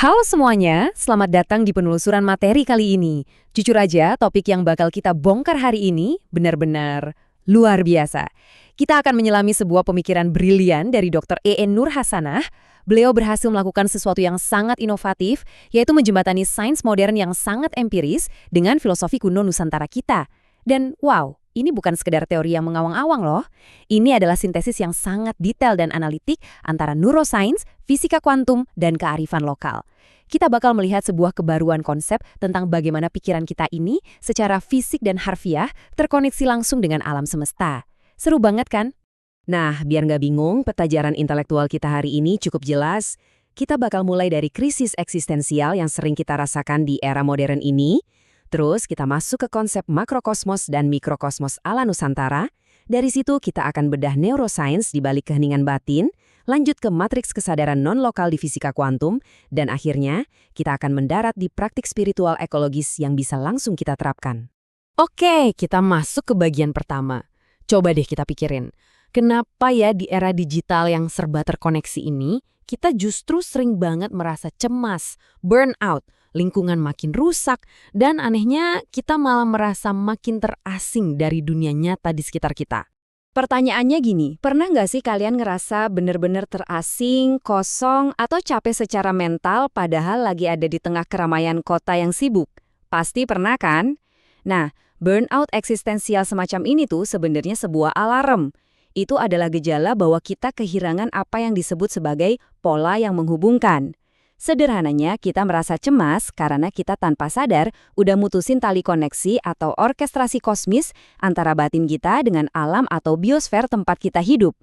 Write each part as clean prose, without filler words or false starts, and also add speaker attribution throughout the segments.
Speaker 1: Halo semuanya, selamat datang di penelusuran materi kali ini. Jujur aja, topik yang bakal kita bongkar hari ini benar-benar luar biasa. Kita akan menyelami sebuah pemikiran brilian dari Dr. E.N. Nur Hasanah. Beliau berhasil melakukan sesuatu yang sangat inovatif, yaitu menjembatani sains modern yang sangat empiris dengan filosofi kuno Nusantara kita. Dan wow, ini bukan sekedar teori yang mengawang-awang loh. Ini adalah sintesis yang sangat detail dan analitik antara neuroscience, fisika kuantum, dan kearifan lokal. Kita bakal melihat sebuah kebaruan konsep tentang bagaimana pikiran kita ini secara fisik dan harfiah terkoneksi langsung dengan alam semesta. Seru banget kan? Nah, biar nggak bingung, petajaran intelektual kita hari ini cukup jelas. Kita bakal mulai dari krisis eksistensial yang sering kita rasakan di era modern ini. Terus kita masuk ke konsep makrokosmos dan mikrokosmos ala Nusantara. Dari situ kita akan bedah neuroscience di balik keheningan batin, lanjut ke matriks kesadaran non-lokal di fisika kuantum, dan akhirnya kita akan mendarat di praktik spiritual ekologis yang bisa langsung kita terapkan. Oke, kita masuk ke bagian pertama. Coba deh kita pikirin, kenapa ya di era digital yang serba terkoneksi ini, kita justru sering banget merasa cemas, burnout, lingkungan makin rusak, dan anehnya kita malah merasa makin terasing dari dunia nyata di sekitar kita.
Speaker 2: Pertanyaannya gini, pernah nggak sih kalian ngerasa bener-bener terasing, kosong, atau capek secara mental padahal lagi ada di tengah keramaian kota yang sibuk? Pasti pernah kan? Nah, burnout eksistensial semacam ini tuh sebenarnya sebuah alarm. Itu adalah gejala bahwa kita kehilangan apa yang disebut sebagai pola yang menghubungkan. Sederhananya, kita merasa cemas karena kita tanpa sadar udah mutusin tali koneksi atau orkestrasi kosmis antara batin kita dengan alam atau biosfer tempat kita hidup.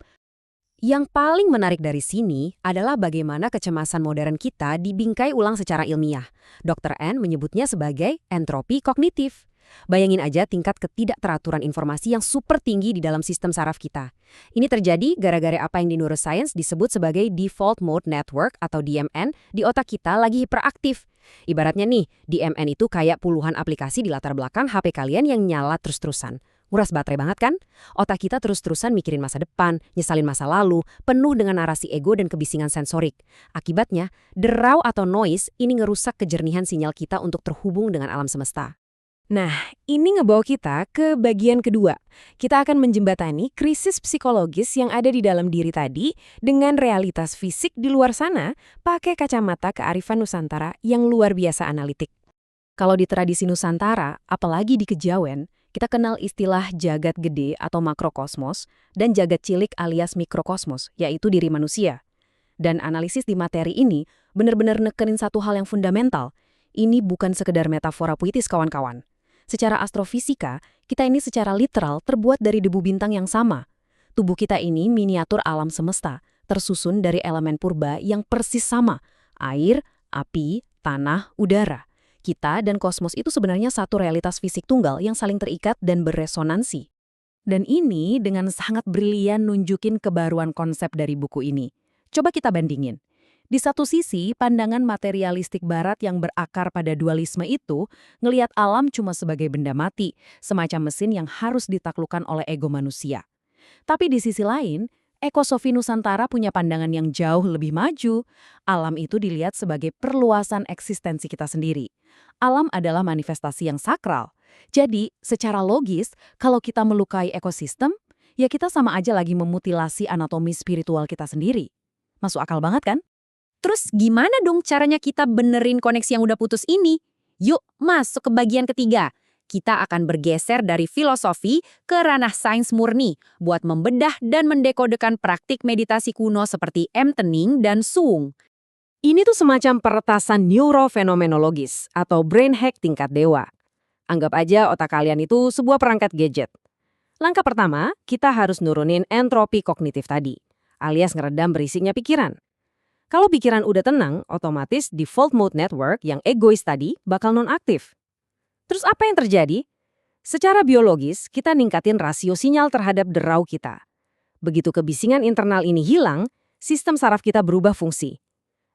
Speaker 1: Yang paling menarik dari sini adalah bagaimana kecemasan modern kita dibingkai ulang secara ilmiah. Dr. N menyebutnya sebagai entropi kognitif. Bayangin aja tingkat ketidakteraturan informasi yang super tinggi di dalam sistem saraf kita. Ini terjadi gara-gara apa yang di neuroscience disebut sebagai default mode network atau DMN di otak kita lagi hiperaktif. Ibaratnya nih, DMN itu kayak puluhan aplikasi di latar belakang HP kalian yang nyala terus-terusan. Nguras baterai banget kan? Otak kita terus-terusan mikirin masa depan, nyesalin masa lalu, penuh dengan narasi ego dan kebisingan sensorik. Akibatnya, derau atau noise ini ngerusak kejernihan sinyal kita untuk terhubung dengan alam semesta. Nah, ini ngebawa kita ke bagian kedua. Kita akan menjembatani krisis psikologis yang ada di dalam diri tadi dengan realitas fisik di luar sana pakai kacamata kearifan Nusantara yang luar biasa analitik. Kalau di tradisi Nusantara, apalagi di Kejawen, kita kenal istilah jagat gede atau makrokosmos dan jagat cilik alias mikrokosmos, yaitu diri manusia. Dan analisis di materi ini benar-benar nekenin satu hal yang fundamental. Ini bukan sekedar metafora puitis kawan-kawan. Secara astrofisika, kita ini secara literal terbuat dari debu bintang yang sama. Tubuh kita ini miniatur alam semesta, tersusun dari elemen purba yang persis sama, air, api, tanah, udara. Kita dan kosmos itu sebenarnya satu realitas fisik tunggal yang saling terikat dan berresonansi. Dan ini dengan sangat brilian nunjukin kebaruan konsep dari buku ini. Coba kita bandingin. Di satu sisi, pandangan materialistik barat yang berakar pada dualisme itu ngelihat alam cuma sebagai benda mati, semacam mesin yang harus ditaklukkan oleh ego manusia. Tapi di sisi lain, ekosofi Nusantara punya pandangan yang jauh lebih maju. Alam itu dilihat sebagai perluasan eksistensi kita sendiri. Alam adalah manifestasi yang sakral. Jadi, secara logis, kalau kita melukai ekosistem, ya kita sama aja lagi memutilasi anatomi spiritual kita sendiri. Masuk akal banget kan?
Speaker 2: Terus gimana dong caranya kita benerin koneksi yang udah putus ini? Yuk, masuk ke bagian ketiga. Kita akan bergeser dari filosofi ke ranah sains murni buat membedah dan mendekodekan praktik meditasi kuno seperti emtening dan suung.
Speaker 1: Ini tuh semacam peretasan neurofenomenologis atau brain hack tingkat dewa. Anggap aja otak kalian itu sebuah perangkat gadget. Langkah pertama, kita harus nurunin entropi kognitif tadi, alias ngeredam berisiknya pikiran. Kalau pikiran udah tenang, otomatis default mode network yang egois tadi bakal nonaktif. Terus apa yang terjadi? Secara biologis, kita ningkatin rasio sinyal terhadap derau kita. Begitu kebisingan internal ini hilang, sistem saraf kita berubah fungsi.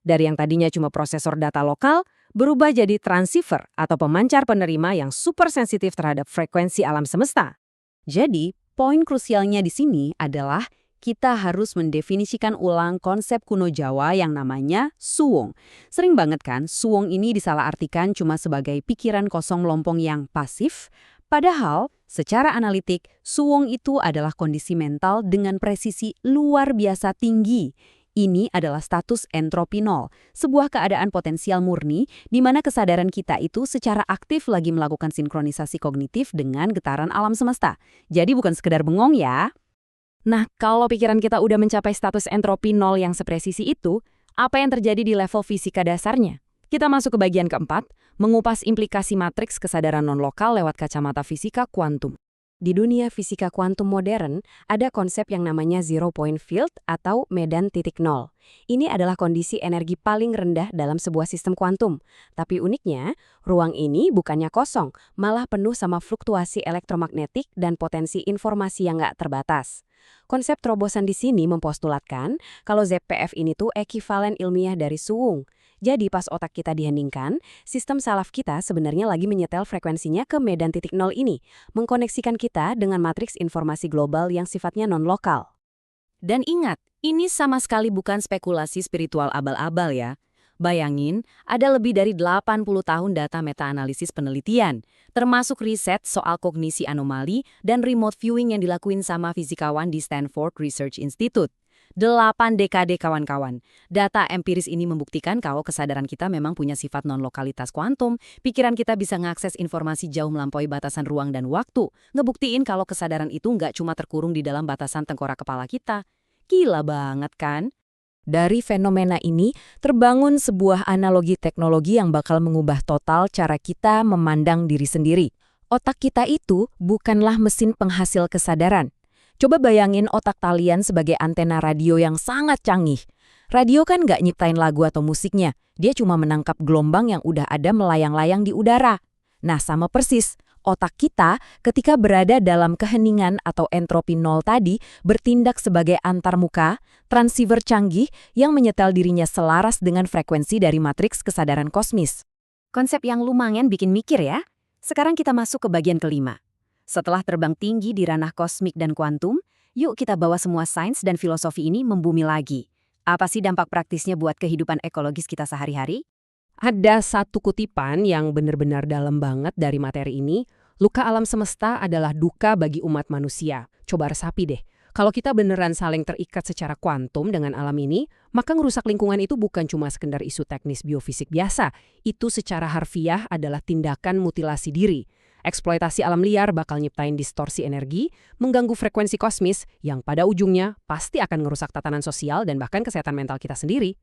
Speaker 1: Dari yang tadinya cuma prosesor data lokal, berubah jadi transceiver atau pemancar penerima yang super sensitif terhadap frekuensi alam semesta. Jadi, poin krusialnya di sini adalah
Speaker 2: kita harus mendefinisikan ulang konsep kuno Jawa yang namanya suwung. Sering banget kan, suwung ini disalahartikan cuma sebagai pikiran kosong melompong yang pasif, padahal secara analitik, suwung itu adalah kondisi mental dengan presisi luar biasa tinggi. Ini adalah status entropi nol, sebuah keadaan potensial murni di mana kesadaran kita itu secara aktif lagi melakukan sinkronisasi kognitif dengan getaran alam semesta. Jadi bukan sekedar bengong ya. Nah, kalau pikiran kita udah mencapai status entropi nol yang sepresisi itu, apa yang terjadi di level fisika dasarnya? Kita masuk ke bagian keempat, mengupas implikasi matriks kesadaran non-lokal lewat kacamata fisika kuantum.
Speaker 1: Di dunia fisika kuantum modern, ada konsep yang namanya zero point field atau medan titik nol. Ini adalah kondisi energi paling rendah dalam sebuah sistem kuantum. Tapi uniknya, ruang ini bukannya kosong, malah penuh sama fluktuasi elektromagnetik dan potensi informasi yang nggak terbatas. Konsep terobosan di sini mempostulatkan kalau ZPF ini tuh ekivalen ilmiah dari suwung. Jadi pas otak kita diheningkan, sistem saraf kita sebenarnya lagi menyetel frekuensinya ke medan titik nol ini, mengkoneksikan kita dengan matriks informasi global yang sifatnya non-lokal.
Speaker 2: Dan ingat, ini sama sekali bukan spekulasi spiritual abal-abal ya. Bayangin, ada lebih dari 80 tahun data meta-analisis penelitian, termasuk riset soal kognisi anomali dan remote viewing yang dilakuin sama fisikawan di Stanford Research Institute. 8 dekade kawan-kawan. Data empiris ini membuktikan kalau kesadaran kita memang punya sifat non-lokalitas kuantum, pikiran kita bisa mengakses informasi jauh melampaui batasan ruang dan waktu, ngebuktiin kalau kesadaran itu nggak cuma terkurung di dalam batasan tengkorak kepala kita. Gila banget kan?
Speaker 1: Dari fenomena ini, terbangun sebuah analogi teknologi yang bakal mengubah total cara kita memandang diri sendiri. Otak kita itu bukanlah mesin penghasil kesadaran. Coba bayangin otak kalian sebagai antena radio yang sangat canggih. Radio kan nggak nyiptain lagu atau musiknya, dia cuma menangkap gelombang yang udah ada melayang-layang di udara. Nah, sama persis, otak kita ketika berada dalam keheningan atau entropi nol tadi bertindak sebagai antarmuka, transceiver canggih yang menyetel dirinya selaras dengan frekuensi dari matriks kesadaran kosmis. Konsep yang lumayan bikin mikir ya. Sekarang kita masuk ke bagian kelima. Setelah terbang tinggi di ranah kosmik dan kuantum, yuk kita bawa semua sains dan filosofi ini membumi lagi. Apa sih dampak praktisnya buat kehidupan ekologis kita sehari-hari? Ada satu kutipan yang benar-benar dalam banget dari materi ini. Luka alam semesta adalah duka bagi umat manusia. Coba resapi deh. Kalau kita beneran saling terikat secara kuantum dengan alam ini, maka ngerusak lingkungan itu bukan cuma sekedar isu teknis biofisik biasa. Itu secara harfiah adalah tindakan mutilasi diri. Eksploitasi alam liar bakal nyiptain distorsi energi, mengganggu frekuensi kosmis yang pada ujungnya pasti akan ngerusak tatanan sosial dan bahkan kesehatan mental kita sendiri.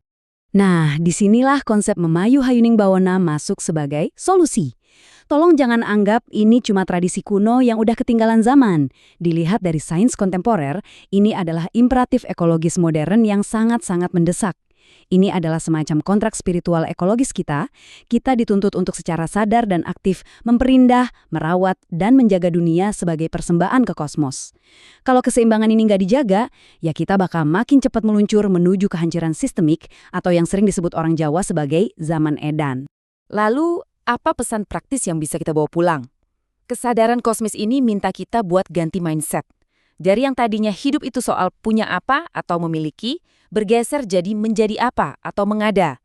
Speaker 2: Nah, disinilah konsep Memayu Hayuning Bawana masuk sebagai solusi. Tolong jangan anggap ini cuma tradisi kuno yang udah ketinggalan zaman. Dilihat dari sains kontemporer, ini adalah imperatif ekologis modern yang sangat-sangat mendesak. Ini adalah semacam kontrak spiritual ekologis kita. Kita dituntut untuk secara sadar dan aktif memperindah, merawat, dan menjaga dunia sebagai persembahan ke kosmos. Kalau keseimbangan ini nggak dijaga, ya kita bakal makin cepat meluncur menuju kehancuran sistemik atau yang sering disebut orang Jawa sebagai zaman edan.
Speaker 1: Lalu, apa pesan praktis yang bisa kita bawa pulang? Kesadaran kosmis ini minta kita buat ganti mindset. Dari yang tadinya hidup itu soal punya apa atau memiliki, bergeser jadi menjadi apa atau mengada.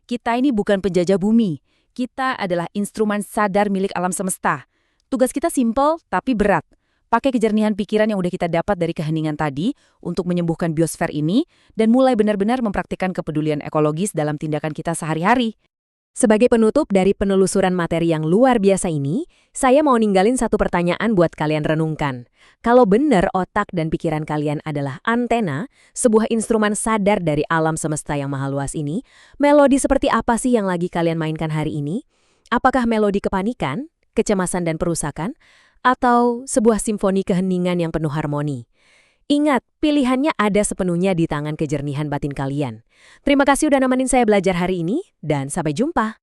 Speaker 1: Kita ini bukan penjajah bumi. Kita adalah instrumen sadar milik alam semesta. Tugas kita simpel tapi berat. Pakai kejernihan pikiran yang udah kita dapat dari keheningan tadi untuk menyembuhkan biosfer ini dan mulai benar-benar mempraktikkan kepedulian ekologis dalam tindakan kita sehari-hari. Sebagai penutup dari penelusuran materi yang luar biasa ini, saya mau ninggalin satu pertanyaan buat kalian renungkan. Kalau benar otak dan pikiran kalian adalah antena, sebuah instrumen sadar dari alam semesta yang maha luas ini, melodi seperti apa sih yang lagi kalian mainkan hari ini? Apakah melodi kepanikan, kecemasan dan perusakan, atau sebuah simfoni keheningan yang penuh harmoni? Ingat, pilihannya ada sepenuhnya di tangan kejernihan batin kalian. Terima kasih udah nemenin saya belajar hari ini, dan sampai jumpa.